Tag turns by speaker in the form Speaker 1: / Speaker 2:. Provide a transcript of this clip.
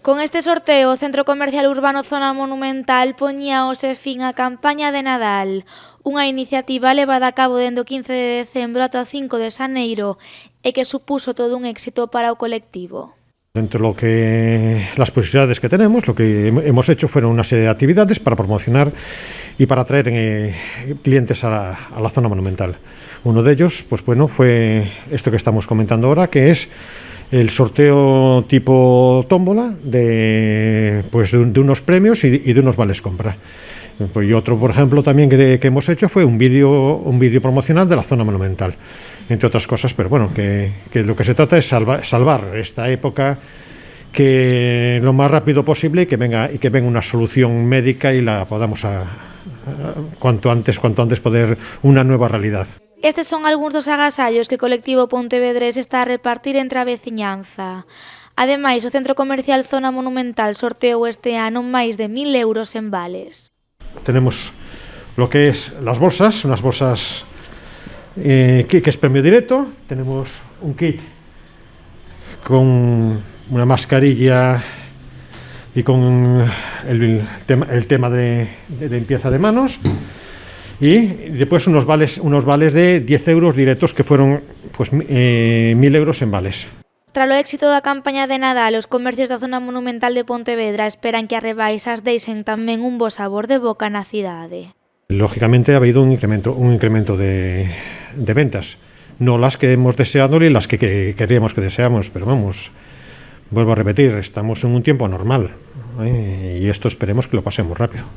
Speaker 1: Con este sorteo, o Centro Comercial Urbano Zona Monumental poñía hoxe fin á campaña de Nadal, unha iniciativa levada a cabo dende o 15 de decembro ata o 5 de xaneiro e que supuso todo un éxito para o colectivo.
Speaker 2: Dentro de lo que las posibilidades que tenemos, lo que hemos hecho fueron una serie de actividades para promocionar y para atraer clientes a la zona monumental. Uno de ellos, pues bueno, fue esto que estamos comentando ahora, que es el sorteo tipo tómbola de unos premios y de unos vales compra. Y otro, por ejemplo, también que hemos hecho fue un vídeo promocional de la zona monumental, entre otras cosas, pero bueno, que lo que se trata es salvar esta época, que lo más rápido posible y que venga una solución médica y la podamos cuanto antes poder una nueva realidad.
Speaker 1: Estes son algúns dos agasallos que o colectivo pontevedrés está a repartir entre a veciñanza. Ademais, o Centro Comercial Zona Monumental sorteou este ano máis de 1.000 euros en vales.
Speaker 2: Tenemos lo que es las bolsas, unas bolsas que es premio directo. Tenemos un kit con una mascarilla y con el tema de limpieza de manos. Y después unos vales de 10 euros directos que fueron 1.000 euros en vales.
Speaker 1: Tras o éxito da campaña de Nadal, os comercios da zona monumental de Pontevedra esperan que as rebaixas deixen tamén un bo sabor de boca na cidade.
Speaker 2: Lógicamente ha habido un incremento de ventas, no las que hemos deseado ni las que queríamos que deseamos, pero vamos, vuelvo a repetir, estamos en un tiempo normal, y esto esperemos que lo pasemos rápido.